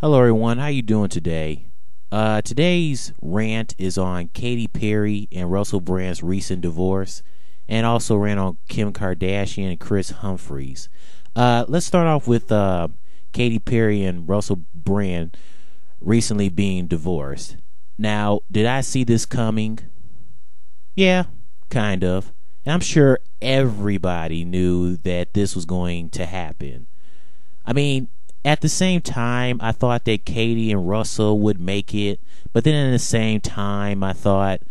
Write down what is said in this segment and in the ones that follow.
Hello everyone, how you doing today? Today's rant is on Katy Perry and Russell Brand's recent divorce, and also rant on Kim Kardashian and Kris Humphries. Let's start off with Katy Perry and Russell Brand recently being divorced. Now, did I see this coming? Yeah, kind of. And I'm sure everybody knew that this was going to happen. I mean, at the same time, I thought that Katy and Russell would make it, but then at the same time, I thought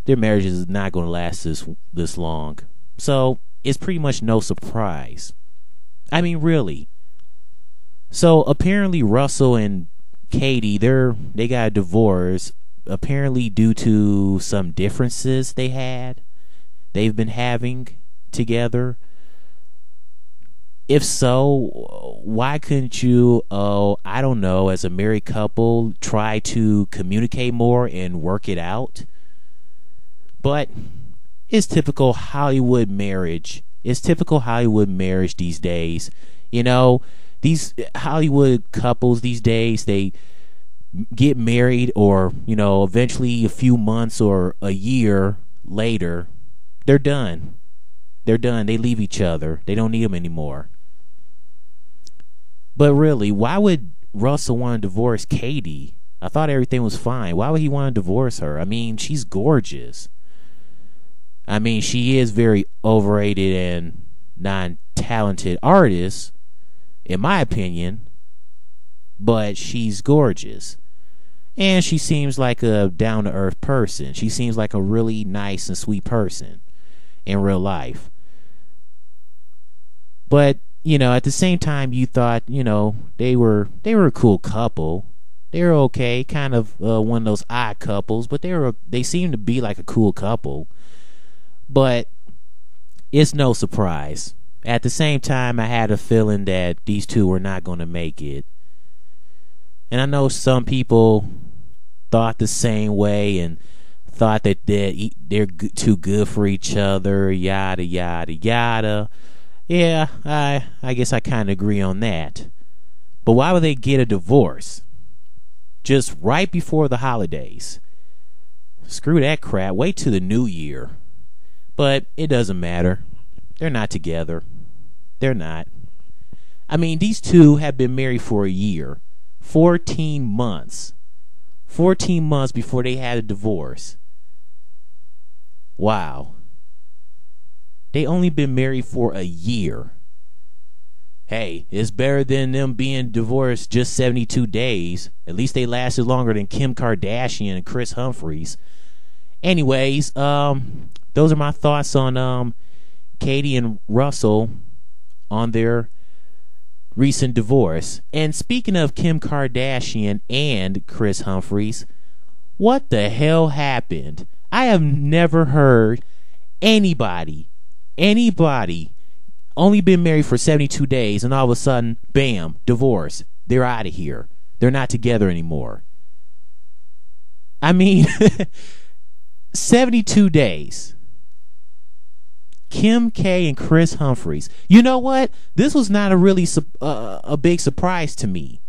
their marriage is not going to last this long. So it's pretty much no surprise. I mean, really. So apparently, Russell and Katy, they got a divorce. Apparently, due to some differences they've been having together. If so, why couldn't you, I don't know, as a married couple, try to communicate more and work it out? But it's typical Hollywood marriage. It's typical Hollywood marriage these days. You know, these Hollywood couples these days, they get married or, eventually a few months or a year later, they're done. They're done. They leave each other. They don't need them anymore. But really, why would Russell want to divorce Katy? I thought everything was fine. Why would he want to divorce her? I mean, she's gorgeous. I mean, she is very overrated and non-talented artist, in my opinion. But she's gorgeous. And she seems like a down-to-earth person. She seems like a really nice and sweet person in real life. But, at the same time, you thought, they were a cool couple. They were okay, kind of one of those odd couples, but they seemed to be like a cool couple. But it's no surprise. At the same time, I had a feeling that these two were not going to make it. And I know some people thought the same way and thought that they're too good for each other, yada, yada, yada. Yeah, I guess I kind of agree on that. But why would they get a divorce just right before the holidays? Screw that crap. Wait till the new year. But it doesn't matter. They're not together. They're not. I mean, these two have been married for a year. 14 months. 14 months before they had a divorce. Wow. They only been married for a year. Hey, it's better than them being divorced just 72 days. At least they lasted longer than Kim Kardashian and Kris Humphries. Anyways, those are my thoughts on Katy and Russell on their recent divorce. And speaking of Kim Kardashian and Kris Humphries, what the hell happened? I have never heard anybody only been married for 72 days and all of a sudden, bam, divorce. They're out of here. They're not together anymore. I mean, 72 days. Kim K and Kris Humphries. You know what? This was not a big surprise to me.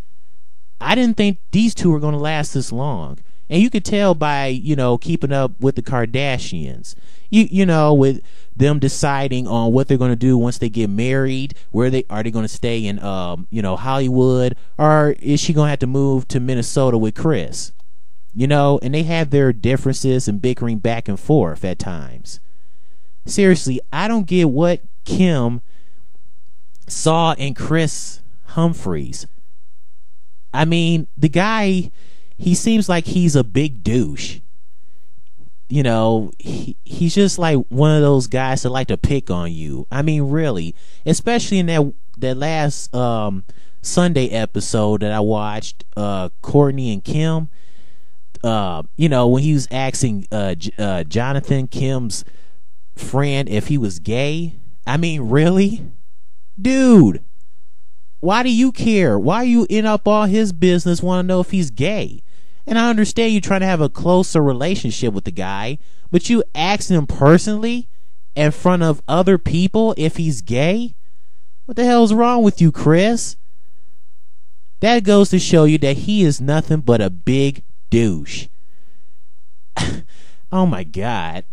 I didn't think these two were going to last this long. And you could tell by, keeping up with the Kardashians. With them deciding on what they're going to do once they get married. Are they going to stay in, Hollywood? Or is she going to have to move to Minnesota with Kris? And they have their differences and bickering back and forth at times. Seriously, I don't get what Kim saw in Kris Humphries. I mean, the guy, he seems like he's a big douche. He's just like one of those guys that like to pick on you. I mean, really, especially in that last Sunday episode that I watched, Courtney and Kim. When he was asking Jonathan, Kim's friend, if he was gay. I mean, really? Dude, why do you care? Why are you in up all his business, want to know if he's gay? And I understand you trying to have a closer relationship with the guy, but you asked him personally in front of other people if he's gay? What the hell's wrong with you, Kris? That goes to show you that he is nothing but a big douche. Oh my God.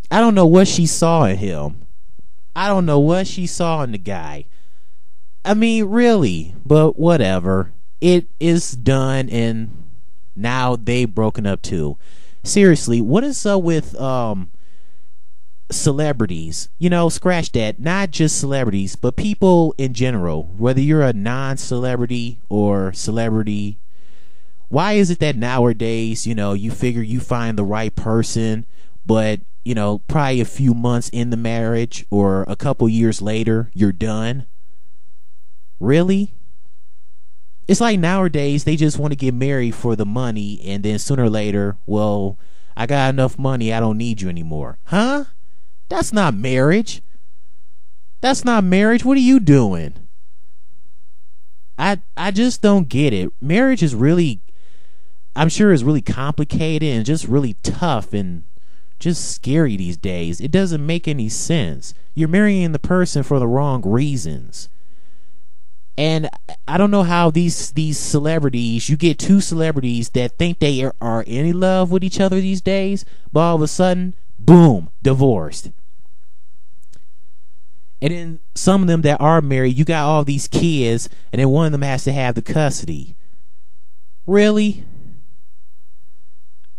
I don't know what she saw in him. I don't know what she saw in the guy. I mean, really, but whatever. It is done, and now they've broken up too. Seriously, what is up with celebrities? You know, scratch that. Not just celebrities, but people in general. Whether you're a non-celebrity or celebrity, why is it that nowadays, you know, you figure you find the right person, but you know, probably a few months in the marriage or a couple years later, you're done? Really? It's like nowadays they just want to get married for the money, and then sooner or later, well, I got enough money, I don't need you anymore. Huh? That's not marriage. That's not marriage. What are you doing? I just don't get it. Marriage is really, I'm sure, is really complicated and just really tough and just scary these days. It doesn't make any sense. You're marrying the person for the wrong reasons. And I don't know how these celebrities, you get two celebrities that think they are in love with each other these days, but all of a sudden, boom, divorced. And then some of them that are married, you got all these kids, and then one of them has to have the custody. Really?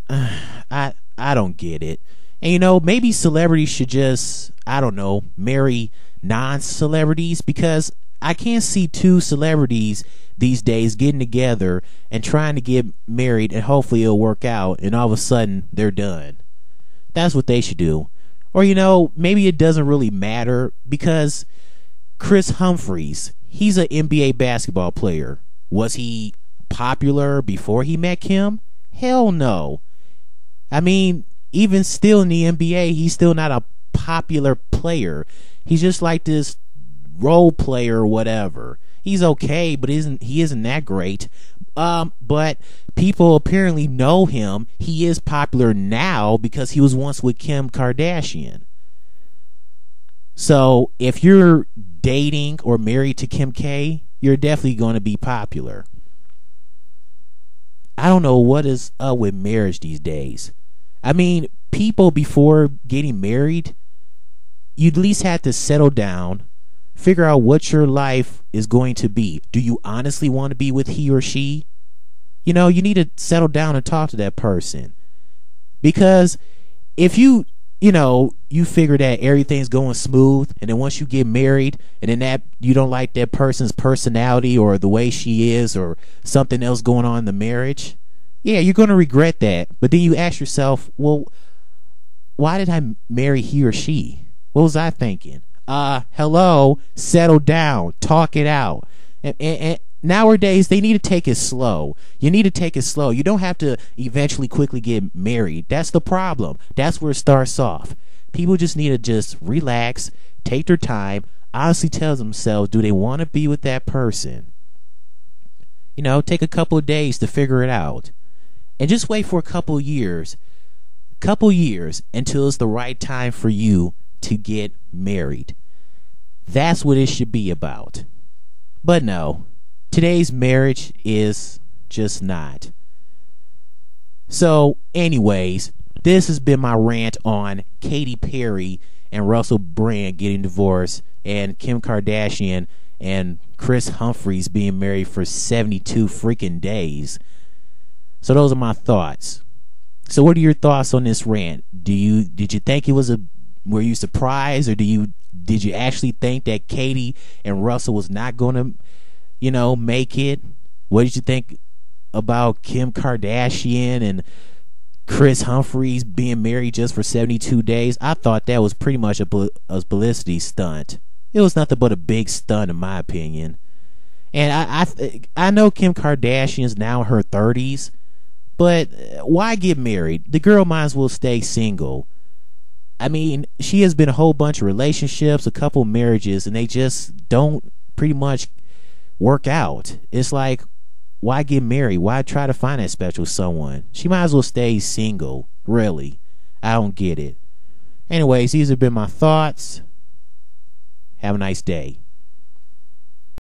I don't get it. And you know, maybe celebrities should just, I don't know, marry non-celebrities, because I can't see two celebrities these days getting together and trying to get married and hopefully it'll work out, and all of a sudden they're done. That's what they should do. Or you know, maybe it doesn't really matter, because Kris Humphries, he's an NBA basketball player. Was he popular before he met Kim? Hell no. I mean, even still in the NBA, he's still not a popular player. He's just like this role player or whatever. He's okay, but he isn't that great. But people apparently know him. He is popular now because he was once with Kim Kardashian. So if you're dating or married to Kim K, you're definitely going to be popular. I don't know what is up with marriage these days. I mean, people before getting married, you at least have to settle down, figure out what your life is going to be. Do you honestly want to be with he or she? You know, you need to settle down and talk to that person. Because if you figure that everything's going smooth, and then once you get married, and then that you don't like that person's personality or the way she is or something else going on in the marriage, yeah, you're going to regret that. But then you ask yourself, well, why did I marry he or she? What was I thinking? Hello, settle down, talk it out. And nowadays, they need to take it slow. You need to take it slow. You don't have to eventually quickly get married. That's the problem. That's where it starts off. People just need to just relax, take their time, honestly tell themselves, do they want to be with that person? You know, take a couple of days to figure it out. And just wait for a couple years until it's the right time for you to get married. That's what it should be about. But no, today's marriage is just not. So anyways, this has been my rant on Katy Perry and Russell Brand getting divorced, and Kim Kardashian and Kris Humphries being married for 72 freaking days. So those are my thoughts. So what are your thoughts on this rant? Did you think it was were you surprised, or did you actually think that Katy and Russell was not going to, make it? What did you think about Kim Kardashian and Kris Humphries being married just for 72 days? I thought that was pretty much a publicity stunt. It was nothing but a big stunt, in my opinion. And I know Kim Kardashian's now in her 30s, but why get married? The girl might as well stay single. I mean, she has been a whole bunch of relationships, a couple marriages, and they just don't pretty much work out. It's like, why get married? Why try to find that special someone? She might as well stay single. Really, I don't get it. Anyways, these have been my thoughts. Have a nice day.